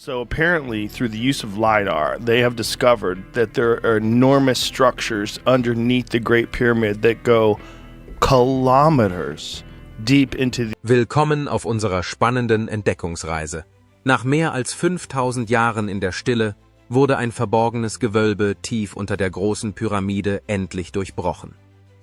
So apparently, through the use of LiDAR, they have discovered that there are enormous structures underneath the Great Pyramid that go kilometers deep into the... Willkommen auf unserer spannenden Entdeckungsreise. Nach mehr als 5000 Jahren in der Stille wurde ein verborgenes Gewölbe tief unter der großen Pyramide endlich durchbrochen.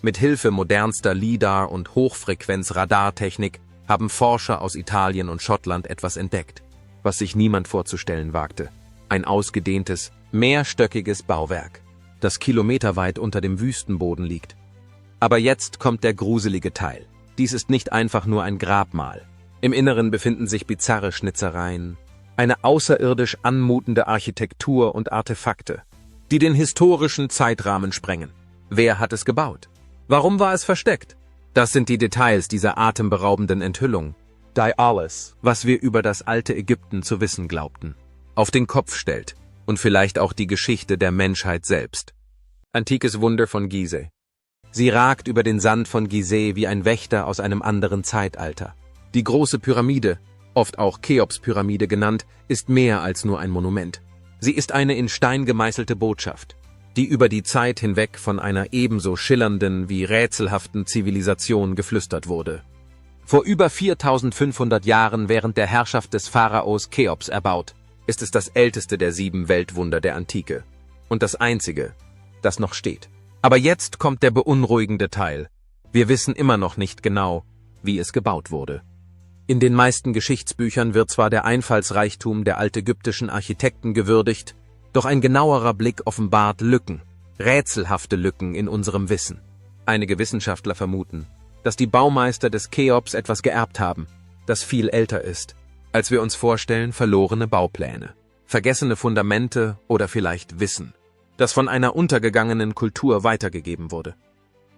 Mit Hilfe modernster LiDAR- und Hochfrequenz-Radartechnik haben Forscher aus Italien und Schottland etwas entdeckt, was sich niemand vorzustellen wagte. Ein ausgedehntes, mehrstöckiges Bauwerk, das kilometerweit unter dem Wüstenboden liegt. Aber jetzt kommt der gruselige Teil. Dies ist nicht einfach nur ein Grabmal. Im Inneren befinden sich bizarre Schnitzereien, eine außerirdisch anmutende Architektur und Artefakte, die den historischen Zeitrahmen sprengen. Wer hat es gebaut? Warum war es versteckt? Das sind die Details dieser atemberaubenden Enthüllung, die alles, was wir über das alte Ägypten zu wissen glaubten, auf den Kopf stellt und vielleicht auch die Geschichte der Menschheit selbst. Antikes Wunder von Gizeh. Sie ragt über den Sand von Gizeh wie ein Wächter aus einem anderen Zeitalter. Die große Pyramide, oft auch Cheops-Pyramide genannt, ist mehr als nur ein Monument. Sie ist eine in Stein gemeißelte Botschaft, die über die Zeit hinweg von einer ebenso schillernden wie rätselhaften Zivilisation geflüstert wurde. Vor über 4500 Jahren während der Herrschaft des Pharaos Cheops erbaut, ist es das älteste der 7 Weltwunder der Antike und das einzige, das noch steht. Aber jetzt kommt der beunruhigende Teil. Wir wissen immer noch nicht genau, wie es gebaut wurde. In den meisten Geschichtsbüchern wird zwar der Einfallsreichtum der altägyptischen Architekten gewürdigt, doch ein genauerer Blick offenbart Lücken, rätselhafte Lücken in unserem Wissen. Einige Wissenschaftler vermuten, dass die Baumeister des Cheops etwas geerbt haben, das viel älter ist, als wir uns vorstellen, verlorene Baupläne, vergessene Fundamente oder vielleicht Wissen, das von einer untergegangenen Kultur weitergegeben wurde.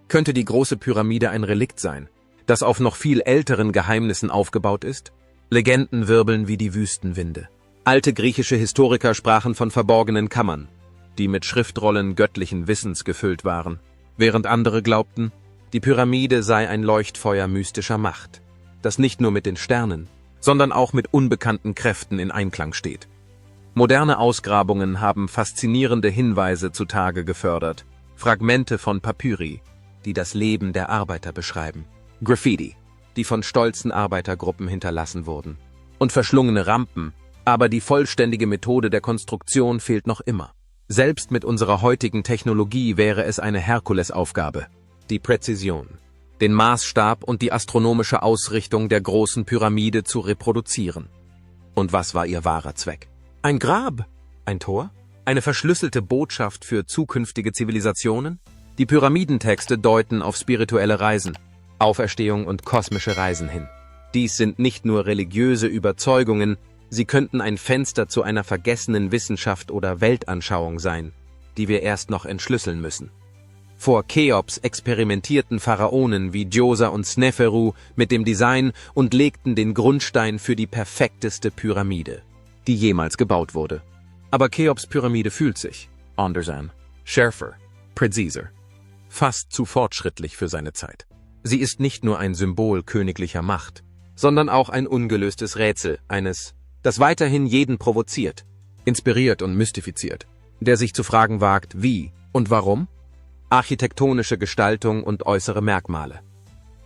Könnte die große Pyramide ein Relikt sein, das auf noch viel älteren Geheimnissen aufgebaut ist? Legenden wirbeln wie die Wüstenwinde. Alte griechische Historiker sprachen von verborgenen Kammern, die mit Schriftrollen göttlichen Wissens gefüllt waren, während andere glaubten, die Pyramide sei ein Leuchtfeuer mystischer Macht, das nicht nur mit den Sternen, sondern auch mit unbekannten Kräften in Einklang steht. Moderne Ausgrabungen haben faszinierende Hinweise zutage gefördert, Fragmente von Papyri, die das Leben der Arbeiter beschreiben, Graffiti, die von stolzen Arbeitergruppen hinterlassen wurden, und verschlungene Rampen, aber die vollständige Methode der Konstruktion fehlt noch immer. Selbst mit unserer heutigen Technologie wäre es eine Herkulesaufgabe, die Präzision, den Maßstab und die astronomische Ausrichtung der großen Pyramide zu reproduzieren. Und was war ihr wahrer Zweck? Ein Grab? Ein Tor? Eine verschlüsselte Botschaft für zukünftige Zivilisationen? Die Pyramidentexte deuten auf spirituelle Reisen, Auferstehung und kosmische Reisen hin. Dies sind nicht nur religiöse Überzeugungen, sie könnten ein Fenster zu einer vergessenen Wissenschaft oder Weltanschauung sein, die wir erst noch entschlüsseln müssen. Vor Cheops experimentierten Pharaonen wie Djoser und Sneferu mit dem Design und legten den Grundstein für die perfekteste Pyramide, die jemals gebaut wurde. Aber Cheops Pyramide fühlt sich, anders an, schärfer, präziser, fast zu fortschrittlich für seine Zeit. Sie ist nicht nur ein Symbol königlicher Macht, sondern auch ein ungelöstes Rätsel, eines, das weiterhin jeden provoziert, inspiriert und mystifiziert, der sich zu fragen wagt, wie und warum? Architektonische Gestaltung und äußere Merkmale.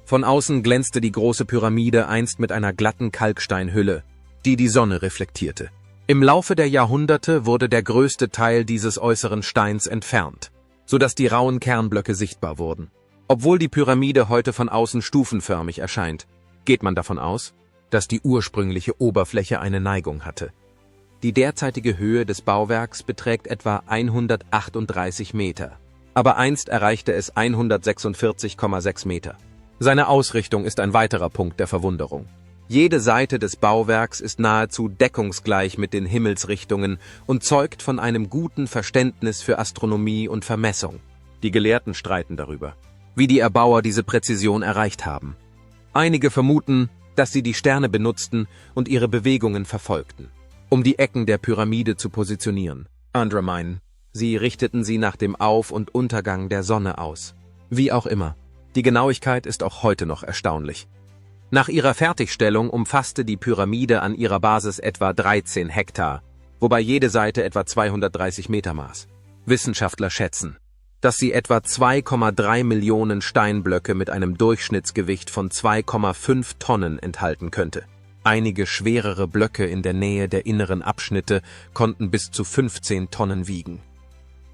Von außen glänzte die große Pyramide einst mit einer glatten Kalksteinhülle, die die Sonne reflektierte. Im Laufe der Jahrhunderte wurde der größte Teil dieses äußeren Steins entfernt, sodass die rauen Kernblöcke sichtbar wurden. Obwohl die Pyramide heute von außen stufenförmig erscheint, geht man davon aus, dass die ursprüngliche Oberfläche eine Neigung hatte. Die derzeitige Höhe des Bauwerks beträgt etwa 138 Meter. Aber einst erreichte es 146,6 Meter. Seine Ausrichtung ist ein weiterer Punkt der Verwunderung. Jede Seite des Bauwerks ist nahezu deckungsgleich mit den Himmelsrichtungen und zeugt von einem guten Verständnis für Astronomie und Vermessung. Die Gelehrten streiten darüber, wie die Erbauer diese Präzision erreicht haben. Einige vermuten, dass sie die Sterne benutzten und ihre Bewegungen verfolgten, um die Ecken der Pyramide zu positionieren. Andere meinen, sie richteten sie nach dem Auf- und Untergang der Sonne aus. Wie auch immer, die Genauigkeit ist auch heute noch erstaunlich. Nach ihrer Fertigstellung umfasste die Pyramide an ihrer Basis etwa 13 Hektar, wobei jede Seite etwa 230 Meter maß. Wissenschaftler schätzen, dass sie etwa 2,3 Millionen Steinblöcke mit einem Durchschnittsgewicht von 2,5 Tonnen enthalten könnte. Einige schwerere Blöcke in der Nähe der inneren Abschnitte konnten bis zu 15 Tonnen wiegen.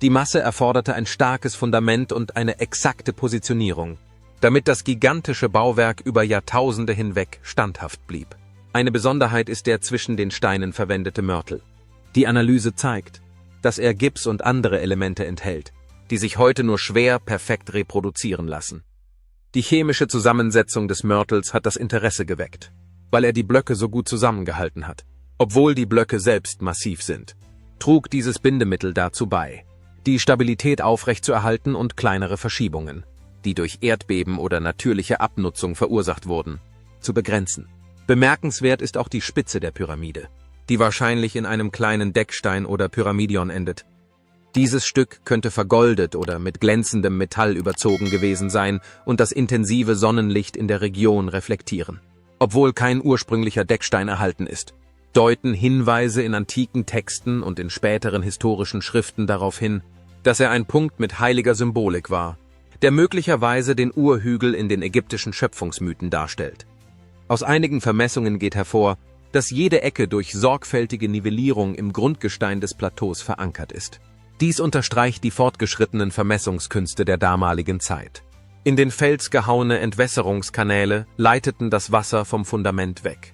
Die Masse erforderte ein starkes Fundament und eine exakte Positionierung, damit das gigantische Bauwerk über Jahrtausende hinweg standhaft blieb. Eine Besonderheit ist der zwischen den Steinen verwendete Mörtel. Die Analyse zeigt, dass er Gips und andere Elemente enthält, die sich heute nur schwer perfekt reproduzieren lassen. Die chemische Zusammensetzung des Mörtels hat das Interesse geweckt, weil er die Blöcke so gut zusammengehalten hat. Obwohl die Blöcke selbst massiv sind, trug dieses Bindemittel dazu bei, die Stabilität aufrechtzuerhalten und kleinere Verschiebungen, die durch Erdbeben oder natürliche Abnutzung verursacht wurden, zu begrenzen. Bemerkenswert ist auch die Spitze der Pyramide, die wahrscheinlich in einem kleinen Deckstein oder Pyramidion endet. Dieses Stück könnte vergoldet oder mit glänzendem Metall überzogen gewesen sein und das intensive Sonnenlicht in der Region reflektieren. Obwohl kein ursprünglicher Deckstein erhalten ist, deuten Hinweise in antiken Texten und in späteren historischen Schriften darauf hin, dass er ein Punkt mit heiliger Symbolik war, der möglicherweise den Urhügel in den ägyptischen Schöpfungsmythen darstellt. Aus einigen Vermessungen geht hervor, dass jede Ecke durch sorgfältige Nivellierung im Grundgestein des Plateaus verankert ist. Dies unterstreicht die fortgeschrittenen Vermessungskünste der damaligen Zeit. In den Fels gehauene Entwässerungskanäle leiteten das Wasser vom Fundament weg.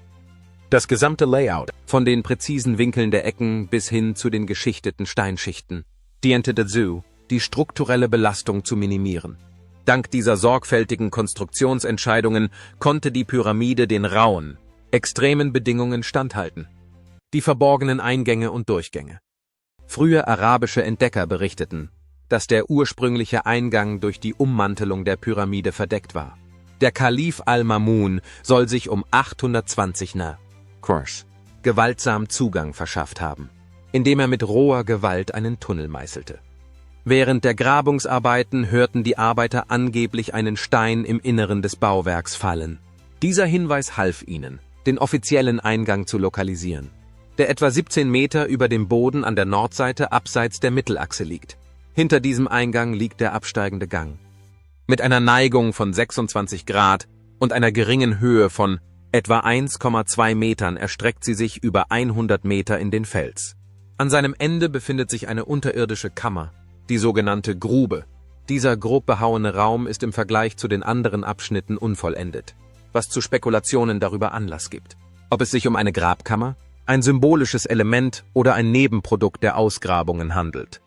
Das gesamte Layout, von den präzisen Winkeln der Ecken bis hin zu den geschichteten Steinschichten, diente dazu, die strukturelle Belastung zu minimieren. Dank dieser sorgfältigen Konstruktionsentscheidungen konnte die Pyramide den rauen, extremen Bedingungen standhalten. Die verborgenen Eingänge und Durchgänge. Frühe arabische Entdecker berichteten, dass der ursprüngliche Eingang durch die Ummantelung der Pyramide verdeckt war. Der Kalif al-Mamun soll sich um 820 gewaltsam Zugang verschafft haben, indem er mit roher Gewalt einen Tunnel meißelte. Während der Grabungsarbeiten hörten die Arbeiter angeblich einen Stein im Inneren des Bauwerks fallen. Dieser Hinweis half ihnen, den offiziellen Eingang zu lokalisieren, der etwa 17 Meter über dem Boden an der Nordseite abseits der Mittelachse liegt. Hinter diesem Eingang liegt der absteigende Gang. Mit einer Neigung von 26 Grad und einer geringen Höhe von etwa 1,2 Metern erstreckt sie sich über 100 Meter in den Fels. An seinem Ende befindet sich eine unterirdische Kammer, die sogenannte Grube. Dieser grob behauene Raum ist im Vergleich zu den anderen Abschnitten unvollendet, was zu Spekulationen darüber Anlass gibt, ob es sich um eine Grabkammer, ein symbolisches Element oder ein Nebenprodukt der Ausgrabungen handelt.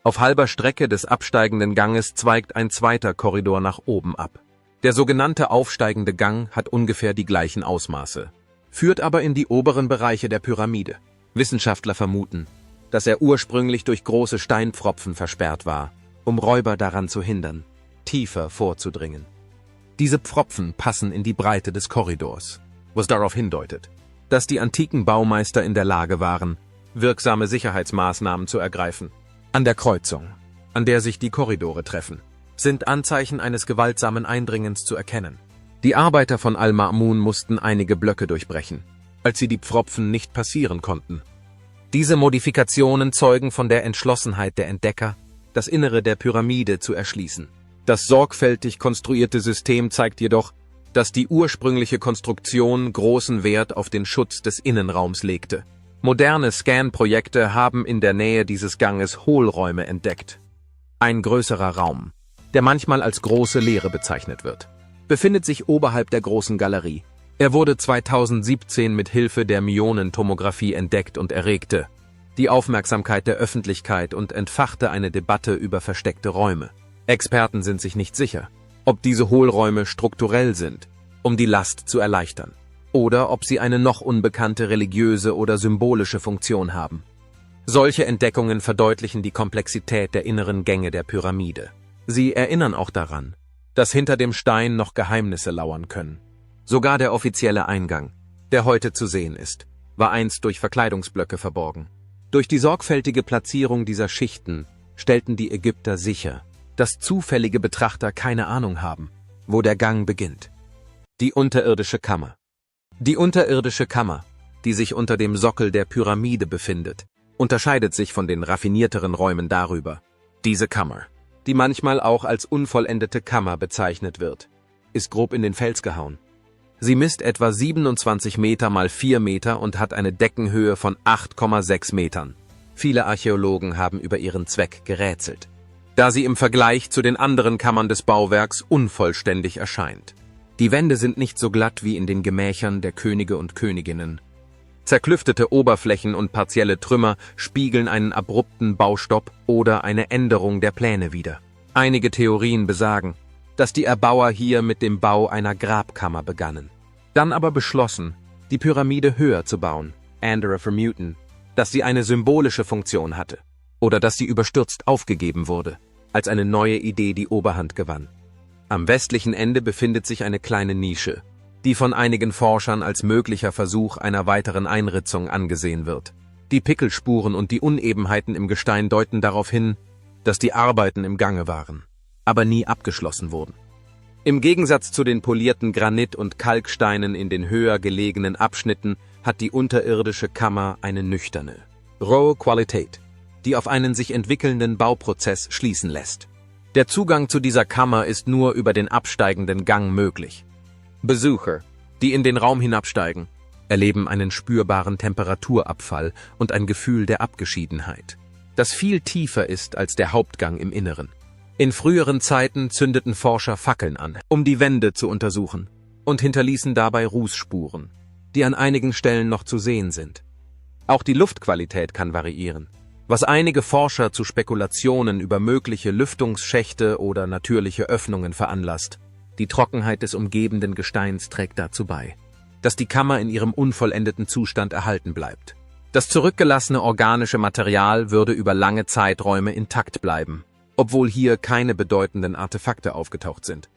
Auf halber Strecke des absteigenden Ganges zweigt ein zweiter Korridor nach oben ab. Der sogenannte aufsteigende Gang hat ungefähr die gleichen Ausmaße, führt aber in die oberen Bereiche der Pyramide. Wissenschaftler vermuten, dass er ursprünglich durch große Steinpfropfen versperrt war, um Räuber daran zu hindern, tiefer vorzudringen. Diese Pfropfen passen in die Breite des Korridors, was darauf hindeutet, dass die antiken Baumeister in der Lage waren, wirksame Sicherheitsmaßnahmen zu ergreifen. An der Kreuzung, an der sich die Korridore treffen, sind Anzeichen eines gewaltsamen Eindringens zu erkennen. Die Arbeiter von Al-Ma'mun mussten einige Blöcke durchbrechen, als sie die Pfropfen nicht passieren konnten. Diese Modifikationen zeugen von der Entschlossenheit der Entdecker, das Innere der Pyramide zu erschließen. Das sorgfältig konstruierte System zeigt jedoch, dass die ursprüngliche Konstruktion großen Wert auf den Schutz des Innenraums legte. Moderne Scan-Projekte haben in der Nähe dieses Ganges Hohlräume entdeckt. Ein größerer Raum, der manchmal als große Leere bezeichnet wird, befindet sich oberhalb der großen Galerie. Er wurde 2017 mit Hilfe der Myonentomographie entdeckt und erregte die Aufmerksamkeit der Öffentlichkeit und entfachte eine Debatte über versteckte Räume. Experten sind sich nicht sicher, ob diese Hohlräume strukturell sind, um die Last zu erleichtern, oder ob sie eine noch unbekannte religiöse oder symbolische Funktion haben. Solche Entdeckungen verdeutlichen die Komplexität der inneren Gänge der Pyramide. Sie erinnern auch daran, dass hinter dem Stein noch Geheimnisse lauern können. Sogar der offizielle Eingang, der heute zu sehen ist, war einst durch Verkleidungsblöcke verborgen. Durch die sorgfältige Platzierung dieser Schichten stellten die Ägypter sicher, dass zufällige Betrachter keine Ahnung haben, wo der Gang beginnt. Die unterirdische Kammer. Die unterirdische Kammer, die sich unter dem Sockel der Pyramide befindet, unterscheidet sich von den raffinierteren Räumen darüber. Diese Kammer, die manchmal auch als unvollendete Kammer bezeichnet wird, ist grob in den Fels gehauen. Sie misst etwa 27 Meter mal 4 Meter und hat eine Deckenhöhe von 8,6 Metern. Viele Archäologen haben über ihren Zweck gerätselt, da sie im Vergleich zu den anderen Kammern des Bauwerks unvollständig erscheint. Die Wände sind nicht so glatt wie in den Gemächern der Könige und Königinnen. Zerklüftete Oberflächen und partielle Trümmer spiegeln einen abrupten Baustopp oder eine Änderung der Pläne wider. Einige Theorien besagen, dass die Erbauer hier mit dem Bau einer Grabkammer begannen, dann aber beschlossen, die Pyramide höher zu bauen, andere vermuten, dass sie eine symbolische Funktion hatte oder dass sie überstürzt aufgegeben wurde, als eine neue Idee die Oberhand gewann. Am westlichen Ende befindet sich eine kleine Nische, die von einigen Forschern als möglicher Versuch einer weiteren Einritzung angesehen wird. Die Pickelspuren und die Unebenheiten im Gestein deuten darauf hin, dass die Arbeiten im Gange waren, aber nie abgeschlossen wurden. Im Gegensatz zu den polierten Granit- und Kalksteinen in den höher gelegenen Abschnitten hat die unterirdische Kammer eine nüchterne, rohe Qualität, die auf einen sich entwickelnden Bauprozess schließen lässt. Der Zugang zu dieser Kammer ist nur über den absteigenden Gang möglich. Besucher, die in den Raum hinabsteigen, erleben einen spürbaren Temperaturabfall und ein Gefühl der Abgeschiedenheit, das viel tiefer ist als der Hauptgang im Inneren. In früheren Zeiten zündeten Forscher Fackeln an, um die Wände zu untersuchen, und hinterließen dabei Rußspuren, die an einigen Stellen noch zu sehen sind. Auch die Luftqualität kann variieren, was einige Forscher zu Spekulationen über mögliche Lüftungsschächte oder natürliche Öffnungen veranlasst. Die Trockenheit des umgebenden Gesteins trägt dazu bei, dass die Kammer in ihrem unvollendeten Zustand erhalten bleibt. Das zurückgelassene organische Material würde über lange Zeiträume intakt bleiben, obwohl hier keine bedeutenden Artefakte aufgetaucht sind.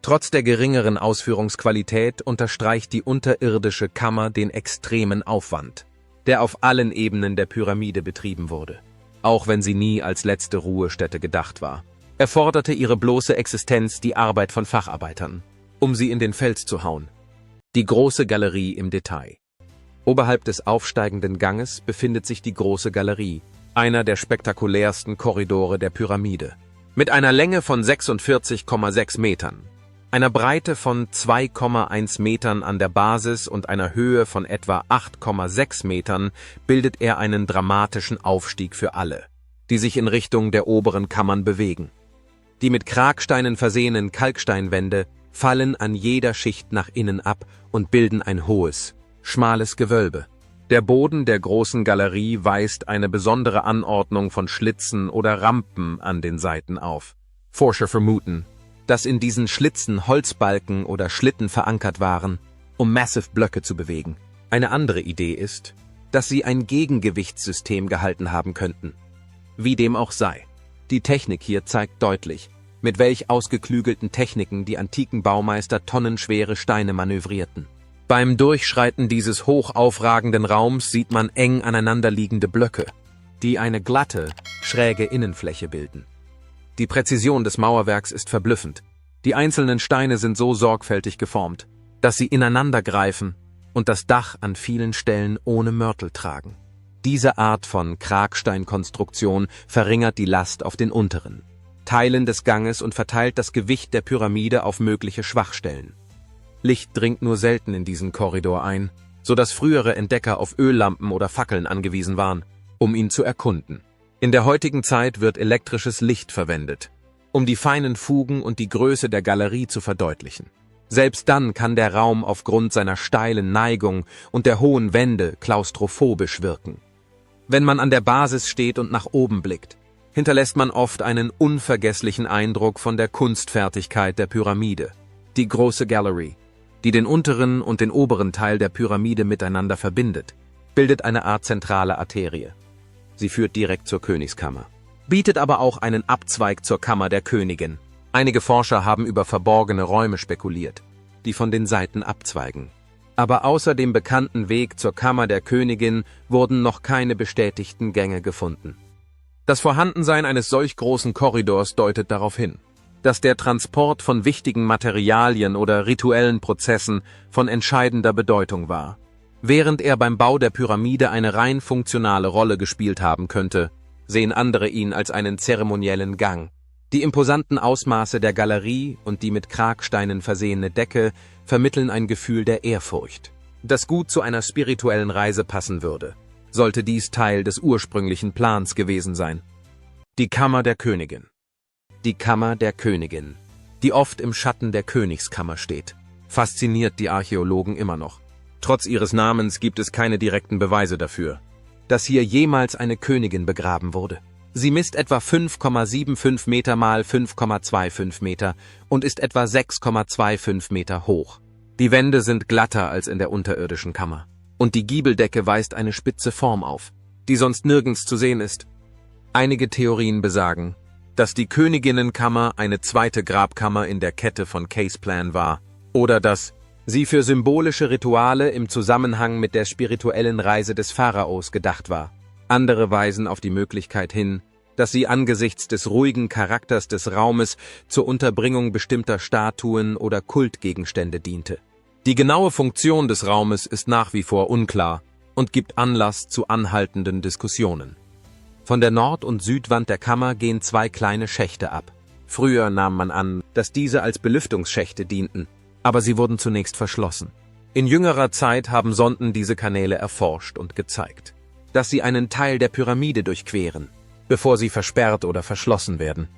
Trotz der geringeren Ausführungsqualität unterstreicht die unterirdische Kammer den extremen Aufwand, der auf allen Ebenen der Pyramide betrieben wurde, auch wenn sie nie als letzte Ruhestätte gedacht war. Erforderte ihre bloße Existenz die Arbeit von Facharbeitern, um sie in den Fels zu hauen. Die große Galerie im Detail. Oberhalb des aufsteigenden Ganges befindet sich die große Galerie, einer der spektakulärsten Korridore der Pyramide. Mit einer Länge von 46,6 Metern, einer Breite von 2,1 Metern an der Basis und einer Höhe von etwa 8,6 Metern bildet er einen dramatischen Aufstieg für alle, die sich in Richtung der oberen Kammern bewegen. Die mit Kragsteinen versehenen Kalksteinwände fallen an jeder Schicht nach innen ab und bilden ein hohes, schmales Gewölbe. Der Boden der großen Galerie weist eine besondere Anordnung von Schlitzen oder Rampen an den Seiten auf. Forscher vermuten, dass in diesen Schlitzen Holzbalken oder Schlitten verankert waren, um Massive-Blöcke zu bewegen. Eine andere Idee ist, dass sie ein Gegengewichtssystem gehalten haben könnten. Wie dem auch sei. Die Technik hier zeigt deutlich, mit welch ausgeklügelten Techniken die antiken Baumeister tonnenschwere Steine manövrierten. Beim Durchschreiten dieses hoch aufragenden Raums sieht man eng aneinanderliegende Blöcke, die eine glatte, schräge Innenfläche bilden. Die Präzision des Mauerwerks ist verblüffend. Die einzelnen Steine sind so sorgfältig geformt, dass sie ineinander greifen und das Dach an vielen Stellen ohne Mörtel tragen. Diese Art von Kragsteinkonstruktion verringert die Last auf den unteren Teilen des Ganges und verteilt das Gewicht der Pyramide auf mögliche Schwachstellen. Licht dringt nur selten in diesen Korridor ein, so dass frühere Entdecker auf Öllampen oder Fackeln angewiesen waren, um ihn zu erkunden. In der heutigen Zeit wird elektrisches Licht verwendet, um die feinen Fugen und die Größe der Galerie zu verdeutlichen. Selbst dann kann der Raum aufgrund seiner steilen Neigung und der hohen Wände klaustrophobisch wirken. Wenn man an der Basis steht und nach oben blickt, hinterlässt man oft einen unvergesslichen Eindruck von der Kunstfertigkeit der Pyramide. Die große Galerie, die den unteren und den oberen Teil der Pyramide miteinander verbindet, bildet eine Art zentrale Arterie. Sie führt direkt zur Königskammer, bietet aber auch einen Abzweig zur Kammer der Königin. Einige Forscher haben über verborgene Räume spekuliert, die von den Seiten abzweigen. Aber außer dem bekannten Weg zur Kammer der Königin wurden noch keine bestätigten Gänge gefunden. Das Vorhandensein eines solch großen Korridors deutet darauf hin, dass der Transport von wichtigen Materialien oder rituellen Prozessen von entscheidender Bedeutung war. Während er beim Bau der Pyramide eine rein funktionale Rolle gespielt haben könnte, sehen andere ihn als einen zeremoniellen Gang. Die imposanten Ausmaße der Galerie und die mit Kragsteinen versehene Decke vermitteln ein Gefühl der Ehrfurcht, das gut zu einer spirituellen Reise passen würde, sollte dies Teil des ursprünglichen Plans gewesen sein. Die Kammer der Königin. Die Kammer der Königin, die oft im Schatten der Königskammer steht, fasziniert die Archäologen immer noch. Trotz ihres Namens gibt es keine direkten Beweise dafür, dass hier jemals eine Königin begraben wurde. Sie misst etwa 5,75 Meter mal 5,25 Meter und ist etwa 6,25 Meter hoch. Die Wände sind glatter als in der unterirdischen Kammer. Und die Giebeldecke weist eine spitze Form auf, die sonst nirgends zu sehen ist. Einige Theorien besagen, dass die Königinnenkammer eine zweite Grabkammer in der Kette von Caseplan war oder dass sie für symbolische Rituale im Zusammenhang mit der spirituellen Reise des Pharaos gedacht war. Andere weisen auf die Möglichkeit hin, dass sie angesichts des ruhigen Charakters des Raumes zur Unterbringung bestimmter Statuen oder Kultgegenstände diente. Die genaue Funktion des Raumes ist nach wie vor unklar und gibt Anlass zu anhaltenden Diskussionen. Von der Nord- und Südwand der Kammer gehen zwei kleine Schächte ab. Früher nahm man an, dass diese als Belüftungsschächte dienten, aber sie wurden zunächst verschlossen. In jüngerer Zeit haben Sonden diese Kanäle erforscht und gezeigt, dass sie einen Teil der Pyramide durchqueren, bevor sie versperrt oder verschlossen werden.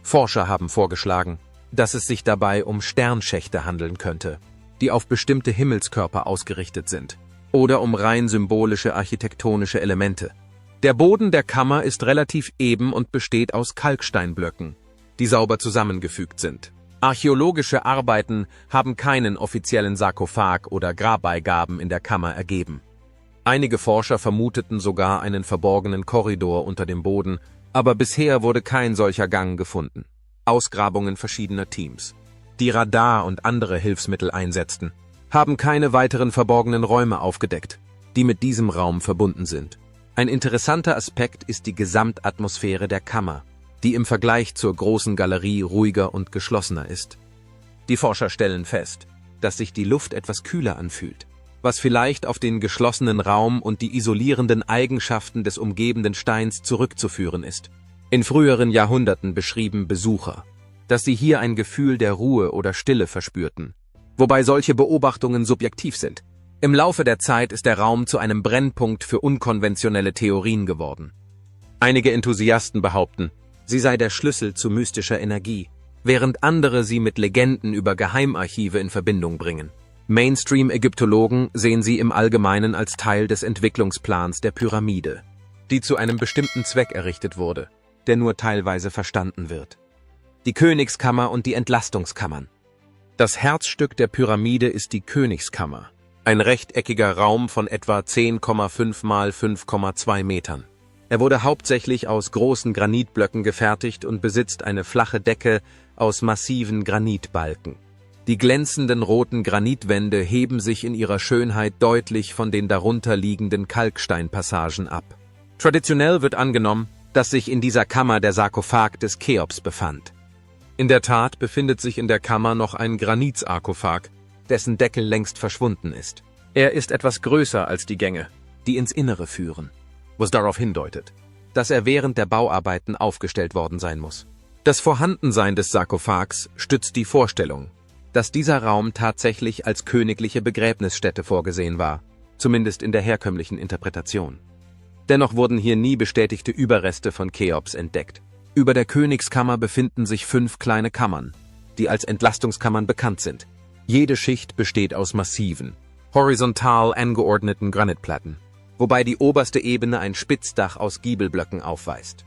Forscher haben vorgeschlagen, dass es sich dabei um Sternschächte handeln könnte, die auf bestimmte Himmelskörper ausgerichtet sind, oder um rein symbolische architektonische Elemente. Der Boden der Kammer ist relativ eben und besteht aus Kalksteinblöcken, die sauber zusammengefügt sind. Archäologische Arbeiten haben keinen offiziellen Sarkophag oder Grabbeigaben in der Kammer ergeben. Einige Forscher vermuteten sogar einen verborgenen Korridor unter dem Boden, aber bisher wurde kein solcher Gang gefunden. Ausgrabungen verschiedener Teams, die Radar und andere Hilfsmittel einsetzten, haben keine weiteren verborgenen Räume aufgedeckt, die mit diesem Raum verbunden sind. Ein interessanter Aspekt ist die Gesamtatmosphäre der Kammer, die im Vergleich zur großen Galerie ruhiger und geschlossener ist. Die Forscher stellen fest, dass sich die Luft etwas kühler anfühlt, was vielleicht auf den geschlossenen Raum und die isolierenden Eigenschaften des umgebenden Steins zurückzuführen ist. In früheren Jahrhunderten beschrieben Besucher, dass sie hier ein Gefühl der Ruhe oder Stille verspürten, wobei solche Beobachtungen subjektiv sind. Im Laufe der Zeit ist der Raum zu einem Brennpunkt für unkonventionelle Theorien geworden. Einige Enthusiasten behaupten, sie sei der Schlüssel zu mystischer Energie, während andere sie mit Legenden über Geheimarchive in Verbindung bringen. Mainstream-Ägyptologen sehen sie im Allgemeinen als Teil des Entwicklungsplans der Pyramide, die zu einem bestimmten Zweck errichtet wurde, der nur teilweise verstanden wird. Die Königskammer und die Entlastungskammern. Das Herzstück der Pyramide ist die Königskammer, ein rechteckiger Raum von etwa 10,5 mal 5,2 Metern. Er wurde hauptsächlich aus großen Granitblöcken gefertigt und besitzt eine flache Decke aus massiven Granitbalken. Die glänzenden roten Granitwände heben sich in ihrer Schönheit deutlich von den darunter liegenden Kalksteinpassagen ab. Traditionell wird angenommen, dass sich in dieser Kammer der Sarkophag des Cheops befand. In der Tat befindet sich in der Kammer noch ein Granitsarkophag, dessen Deckel längst verschwunden ist. Er ist etwas größer als die Gänge, die ins Innere führen, was darauf hindeutet, dass er während der Bauarbeiten aufgestellt worden sein muss. Das Vorhandensein des Sarkophags stützt die Vorstellung, dass dieser Raum tatsächlich als königliche Begräbnisstätte vorgesehen war, zumindest in der herkömmlichen Interpretation. Dennoch wurden hier nie bestätigte Überreste von Cheops entdeckt. Über der Königskammer befinden sich 5 kleine Kammern, die als Entlastungskammern bekannt sind. Jede Schicht besteht aus massiven, horizontal angeordneten Granitplatten, wobei die oberste Ebene ein Spitzdach aus Giebelblöcken aufweist.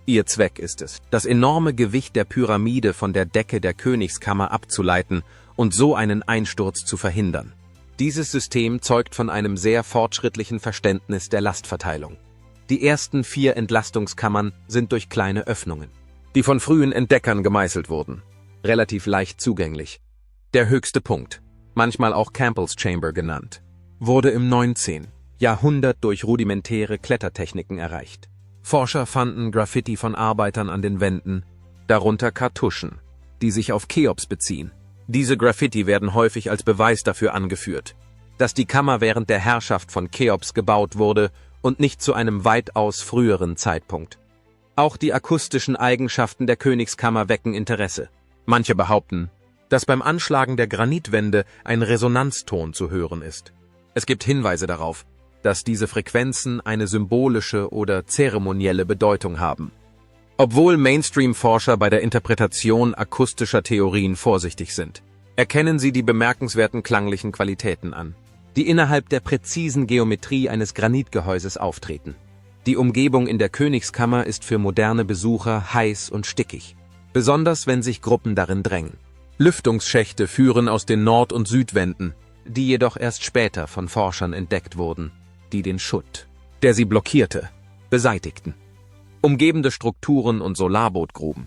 Ihr Zweck ist es, das enorme Gewicht der Pyramide von der Decke der Königskammer abzuleiten und so einen Einsturz zu verhindern. Dieses System zeugt von einem sehr fortschrittlichen Verständnis der Lastverteilung. Die ersten 4 Entlastungskammern sind durch kleine Öffnungen, die von frühen Entdeckern gemeißelt wurden, relativ leicht zugänglich. Der höchste Punkt, manchmal auch Campbell's Chamber genannt, wurde im 19. Jahrhundert durch rudimentäre Klettertechniken erreicht. Forscher fanden Graffiti von Arbeitern an den Wänden, darunter Kartuschen, die sich auf Cheops beziehen. Diese Graffiti werden häufig als Beweis dafür angeführt, dass die Kammer während der Herrschaft von Cheops gebaut wurde und nicht zu einem weitaus früheren Zeitpunkt. Auch die akustischen Eigenschaften der Königskammer wecken Interesse. Manche behaupten, dass beim Anschlagen der Granitwände ein Resonanzton zu hören ist. Es gibt Hinweise darauf, dass diese Frequenzen eine symbolische oder zeremonielle Bedeutung haben. Obwohl Mainstream-Forscher bei der Interpretation akustischer Theorien vorsichtig sind, erkennen sie die bemerkenswerten klanglichen Qualitäten an, die innerhalb der präzisen Geometrie eines Granitgehäuses auftreten. Die Umgebung in der Königskammer ist für moderne Besucher heiß und stickig, besonders wenn sich Gruppen darin drängen. Lüftungsschächte führen aus den Nord- und Südwänden, die jedoch erst später von Forschern entdeckt wurden, die den Schutt, der sie blockierte, beseitigten. Umgebende Strukturen und Solarbootgruben.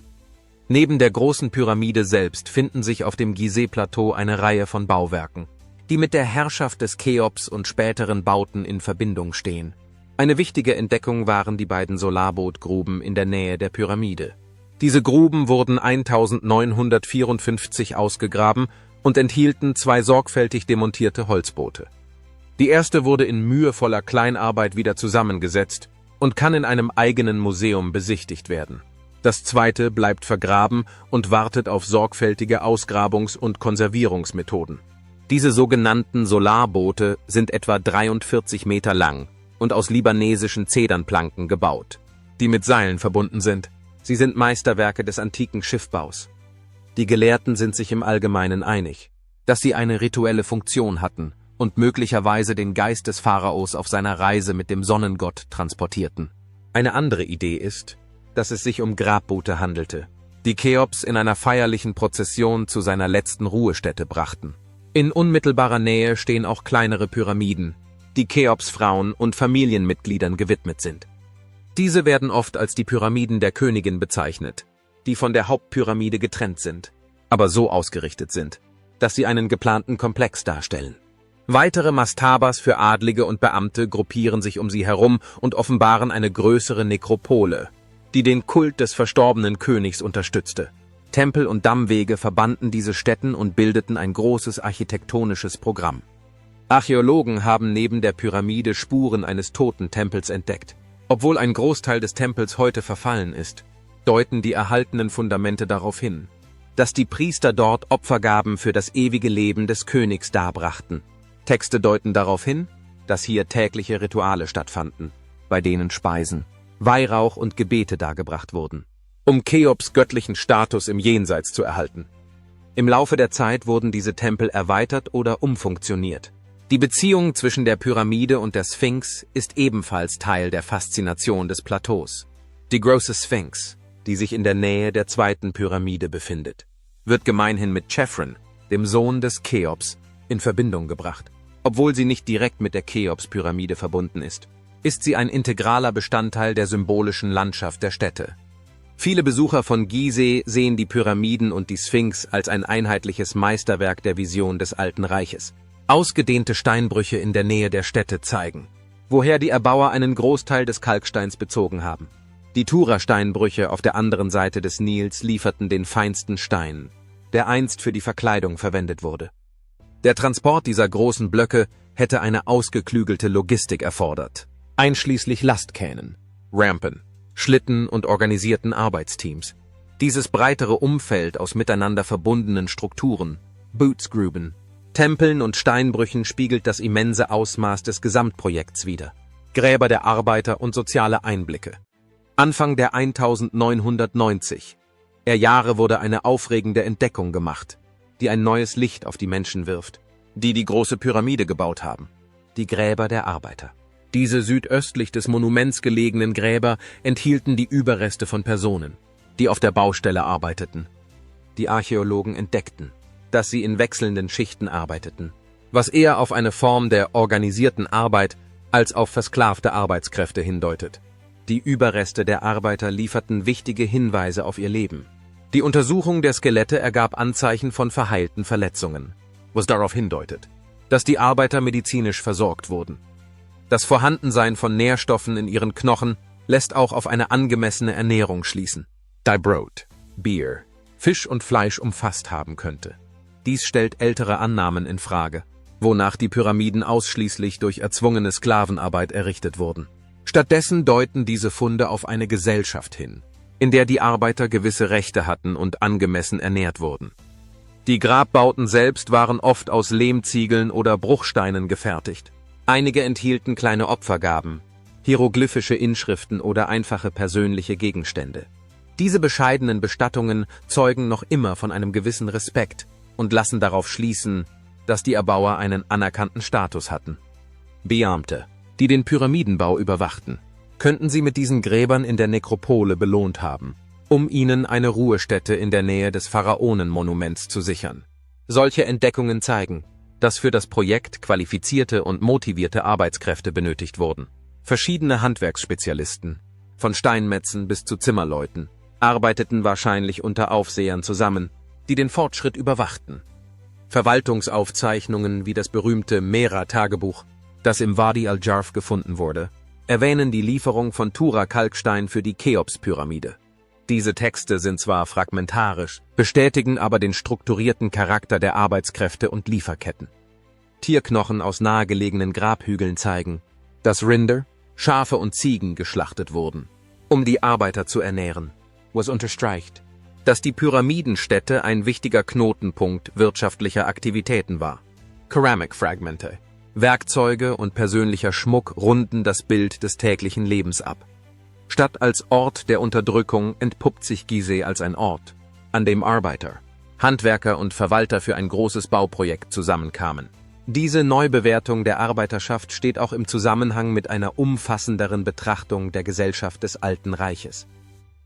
Neben der großen Pyramide selbst finden sich auf dem Gizeh-Plateau eine Reihe von Bauwerken, die mit der Herrschaft des Cheops und späteren Bauten in Verbindung stehen. Eine wichtige Entdeckung waren die beiden Solarbootgruben in der Nähe der Pyramide. Diese Gruben wurden 1954 ausgegraben und enthielten 2 sorgfältig demontierte Holzboote. Die erste wurde in mühevoller Kleinarbeit wieder zusammengesetzt und kann in einem eigenen Museum besichtigt werden. Das zweite bleibt vergraben und wartet auf sorgfältige Ausgrabungs- und Konservierungsmethoden. Diese sogenannten Solarboote sind etwa 43 Meter lang und aus libanesischen Zedernplanken gebaut, die mit Seilen verbunden sind. Sie sind Meisterwerke des antiken Schiffbaus. Die Gelehrten sind sich im Allgemeinen einig, dass sie eine rituelle Funktion hatten und möglicherweise den Geist des Pharaos auf seiner Reise mit dem Sonnengott transportierten. Eine andere Idee ist, dass es sich um Grabboote handelte, die Cheops in einer feierlichen Prozession zu seiner letzten Ruhestätte brachten. In unmittelbarer Nähe stehen auch kleinere Pyramiden, die Cheops Frauen und Familienmitgliedern gewidmet sind. Diese werden oft als die Pyramiden der Königin bezeichnet, die von der Hauptpyramide getrennt sind, aber so ausgerichtet sind, dass sie einen geplanten Komplex darstellen. Weitere Mastabas für Adlige und Beamte gruppieren sich um sie herum und offenbaren eine größere Nekropole, die den Kult des verstorbenen Königs unterstützte. Tempel und Dammwege verbanden diese Stätten und bildeten ein großes architektonisches Programm. Archäologen haben neben der Pyramide Spuren eines Totentempels entdeckt. Obwohl ein Großteil des Tempels heute verfallen ist, deuten die erhaltenen Fundamente darauf hin, dass die Priester dort Opfergaben für das ewige Leben des Königs darbrachten. Texte deuten darauf hin, dass hier tägliche Rituale stattfanden, bei denen Speisen, Weihrauch und Gebete dargebracht wurden, um Cheops göttlichen Status im Jenseits zu erhalten. Im Laufe der Zeit wurden diese Tempel erweitert oder umfunktioniert. Die Beziehung zwischen der Pyramide und der Sphinx ist ebenfalls Teil der Faszination des Plateaus. Die große Sphinx, die sich in der Nähe der zweiten Pyramide befindet, wird gemeinhin mit Chephren, dem Sohn des Cheops, in Verbindung gebracht. Obwohl sie nicht direkt mit der Cheops-Pyramide verbunden ist sie ein integraler Bestandteil der symbolischen Landschaft der Städte. Viele Besucher von Gizeh sehen die Pyramiden und die Sphinx als ein einheitliches Meisterwerk der Vision des Alten Reiches. Ausgedehnte Steinbrüche in der Nähe der Städte zeigen, woher die Erbauer einen Großteil des Kalksteins bezogen haben. Die Tura-Steinbrüche auf der anderen Seite des Nils lieferten den feinsten Stein, der einst für die Verkleidung verwendet wurde. Der Transport dieser großen Blöcke hätte eine ausgeklügelte Logistik erfordert, einschließlich Lastkähnen, Rampen, Schlitten und organisierten Arbeitsteams. Dieses breitere Umfeld aus miteinander verbundenen Strukturen, Bootsgruben, Tempeln und Steinbrüchen spiegelt das immense Ausmaß des Gesamtprojekts wider. Gräber der Arbeiter und soziale Einblicke. Anfang der 1990er Jahre wurde eine aufregende Entdeckung gemacht, die ein neues Licht auf die Menschen wirft, die die große Pyramide gebaut haben. Die Gräber der Arbeiter. Diese südöstlich des Monuments gelegenen Gräber enthielten die Überreste von Personen, die auf der Baustelle arbeiteten. Die Archäologen entdeckten, dass sie in wechselnden Schichten arbeiteten, was eher auf eine Form der organisierten Arbeit als auf versklavte Arbeitskräfte hindeutet. Die Überreste der Arbeiter lieferten wichtige Hinweise auf ihr Leben. Die Untersuchung der Skelette ergab Anzeichen von verheilten Verletzungen, was darauf hindeutet, dass die Arbeiter medizinisch versorgt wurden. Das Vorhandensein von Nährstoffen in ihren Knochen lässt auch auf eine angemessene Ernährung schließen. Die Brot, Bier, Fisch und Fleisch umfasst haben könnte. Dies stellt ältere Annahmen in Frage, wonach die Pyramiden ausschließlich durch erzwungene Sklavenarbeit errichtet wurden. Stattdessen deuten diese Funde auf eine Gesellschaft hin, in der die Arbeiter gewisse Rechte hatten und angemessen ernährt wurden. Die Grabbauten selbst waren oft aus Lehmziegeln oder Bruchsteinen gefertigt. Einige enthielten kleine Opfergaben, hieroglyphische Inschriften oder einfache persönliche Gegenstände. Diese bescheidenen Bestattungen zeugen noch immer von einem gewissen Respekt und lassen darauf schließen, dass die Erbauer einen anerkannten Status hatten. Beamte, die den Pyramidenbau überwachten, könnten sie mit diesen Gräbern in der Nekropole belohnt haben, um ihnen eine Ruhestätte in der Nähe des Pharaonenmonuments zu sichern. Solche Entdeckungen zeigen, dass für das Projekt qualifizierte und motivierte Arbeitskräfte benötigt wurden. Verschiedene Handwerksspezialisten, von Steinmetzen bis zu Zimmerleuten, arbeiteten wahrscheinlich unter Aufsehern zusammen, die den Fortschritt überwachten. Verwaltungsaufzeichnungen wie das berühmte Mera-Tagebuch, das im Wadi al-Jarf gefunden wurde, erwähnen die Lieferung von Tura-Kalkstein für die Cheops-Pyramide. Diese Texte sind zwar fragmentarisch, bestätigen aber den strukturierten Charakter der Arbeitskräfte und Lieferketten. Tierknochen aus nahegelegenen Grabhügeln zeigen, dass Rinder, Schafe und Ziegen geschlachtet wurden, um die Arbeiter zu ernähren. Was unterstreicht, dass die Pyramidenstätte ein wichtiger Knotenpunkt wirtschaftlicher Aktivitäten war. Keramikfragmente, Werkzeuge und persönlicher Schmuck runden das Bild des täglichen Lebens ab. Statt als Ort der Unterdrückung entpuppt sich Gizeh als ein Ort, an dem Arbeiter, Handwerker und Verwalter für ein großes Bauprojekt zusammenkamen. Diese Neubewertung der Arbeiterschaft steht auch im Zusammenhang mit einer umfassenderen Betrachtung der Gesellschaft des Alten Reiches.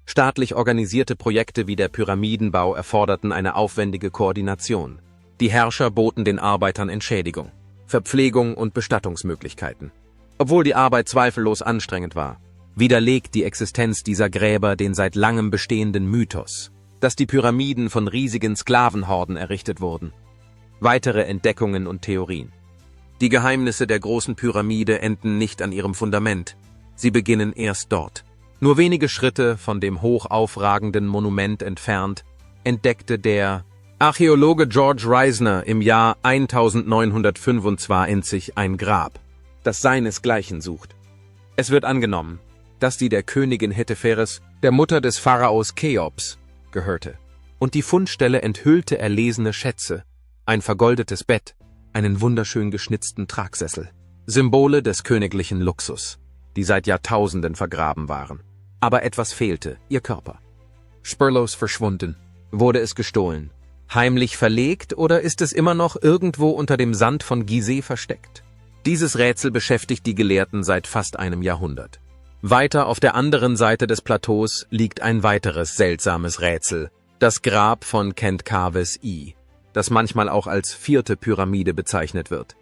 Staatlich organisierte Projekte wie der Pyramidenbau erforderten eine aufwendige Koordination. Die Herrscher boten den Arbeitern Entschädigung, Verpflegung und Bestattungsmöglichkeiten. Obwohl die Arbeit zweifellos anstrengend war, widerlegt die Existenz dieser Gräber den seit langem bestehenden Mythos, dass die Pyramiden von riesigen Sklavenhorden errichtet wurden. Weitere Entdeckungen und Theorien. Die Geheimnisse der großen Pyramide enden nicht an ihrem Fundament, sie beginnen erst dort. Nur wenige Schritte von dem hoch aufragenden Monument entfernt, entdeckte der Archäologe George Reisner im Jahr 1925 ein Grab, das seinesgleichen sucht. Es wird angenommen, dass die der Königin Hetepheres, der Mutter des Pharaos Cheops, gehörte, und die Fundstelle enthüllte erlesene Schätze, ein vergoldetes Bett, einen wunderschön geschnitzten Tragsessel, Symbole des königlichen Luxus, die seit Jahrtausenden vergraben waren. Aber etwas fehlte, ihr Körper. Spurlos verschwunden. Wurde es gestohlen? Heimlich verlegt oder ist es immer noch irgendwo unter dem Sand von Gizeh versteckt? Dieses Rätsel beschäftigt die Gelehrten seit fast einem Jahrhundert. Weiter auf der anderen Seite des Plateaus liegt ein weiteres seltsames Rätsel, das Grab von Khentkawes I, das manchmal auch als 4. Pyramide bezeichnet wird.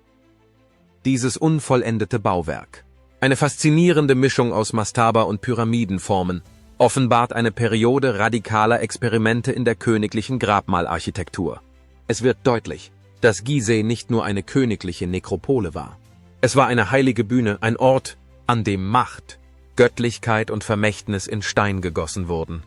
Dieses unvollendete Bauwerk, eine faszinierende Mischung aus Mastaba und Pyramidenformen, offenbart eine Periode radikaler Experimente in der königlichen Grabmalarchitektur. Es wird deutlich, dass Gizeh nicht nur eine königliche Nekropole war. Es war eine heilige Bühne, ein Ort, an dem Macht, Göttlichkeit und Vermächtnis in Stein gegossen wurden.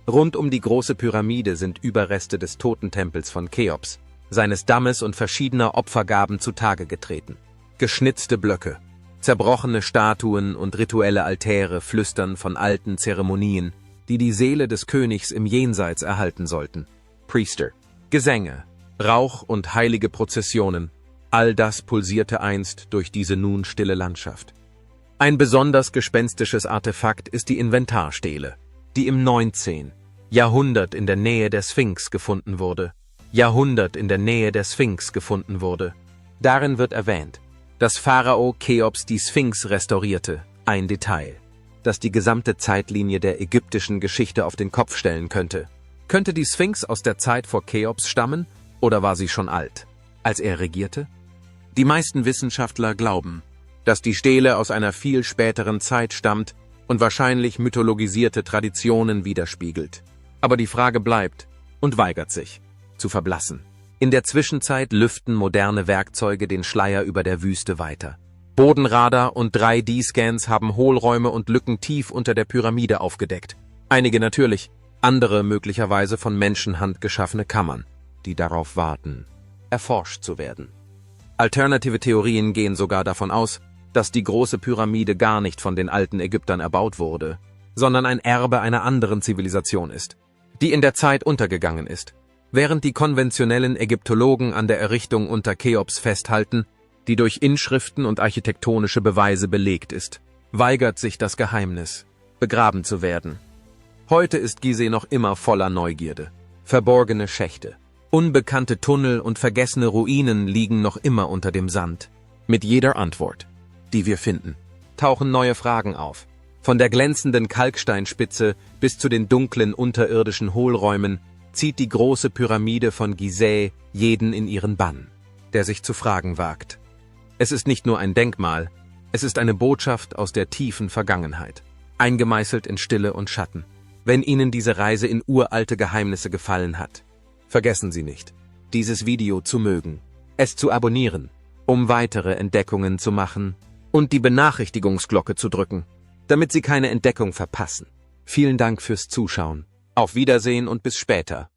Rund um die große Pyramide sind Überreste des Totentempels von Cheops, seines Dammes und verschiedener Opfergaben zutage getreten. Geschnitzte Blöcke, zerbrochene Statuen und rituelle Altäre flüstern von alten Zeremonien, die die Seele des Königs im Jenseits erhalten sollten. Priester, Gesänge, Rauch und heilige Prozessionen, all das pulsierte einst durch diese nun stille Landschaft. Ein besonders gespenstisches Artefakt ist die Inventarstele, die im 19. Jahrhundert in der Nähe der Sphinx gefunden wurde. Darin wird erwähnt, dass Pharao Cheops die Sphinx restaurierte, ein Detail, das die gesamte Zeitlinie der ägyptischen Geschichte auf den Kopf stellen könnte. Könnte die Sphinx aus der Zeit vor Cheops stammen, oder war sie schon alt, als er regierte? Die meisten Wissenschaftler glauben, dass die Stele aus einer viel späteren Zeit stammt und wahrscheinlich mythologisierte Traditionen widerspiegelt. Aber die Frage bleibt und weigert sich, zu verblassen. In der Zwischenzeit lüften moderne Werkzeuge den Schleier über der Wüste weiter. Bodenradar und 3D-Scans haben Hohlräume und Lücken tief unter der Pyramide aufgedeckt. Einige natürlich, andere möglicherweise von Menschenhand geschaffene Kammern, die darauf warten, erforscht zu werden. Alternative Theorien gehen sogar davon aus, dass die große Pyramide gar nicht von den alten Ägyptern erbaut wurde, sondern ein Erbe einer anderen Zivilisation ist, die in der Zeit untergegangen ist. Während die konventionellen Ägyptologen an der Errichtung unter Cheops festhalten, die durch Inschriften und architektonische Beweise belegt ist, weigert sich das Geheimnis, begraben zu werden. Heute ist Gizeh noch immer voller Neugierde. Verborgene Schächte, unbekannte Tunnel und vergessene Ruinen liegen noch immer unter dem Sand. Mit jeder Antwort, die wir finden, tauchen neue Fragen auf. Von der glänzenden Kalksteinspitze bis zu den dunklen unterirdischen Hohlräumen zieht die große Pyramide von Gizeh jeden in ihren Bann, der sich zu fragen wagt. Es ist nicht nur ein Denkmal, es ist eine Botschaft aus der tiefen Vergangenheit, eingemeißelt in Stille und Schatten. Wenn Ihnen diese Reise in uralte Geheimnisse gefallen hat, vergessen Sie nicht, dieses Video zu mögen, es zu abonnieren, um weitere Entdeckungen zu machen und die Benachrichtigungsglocke zu drücken, damit Sie keine Entdeckung verpassen. Vielen Dank fürs Zuschauen. Auf Wiedersehen und bis später.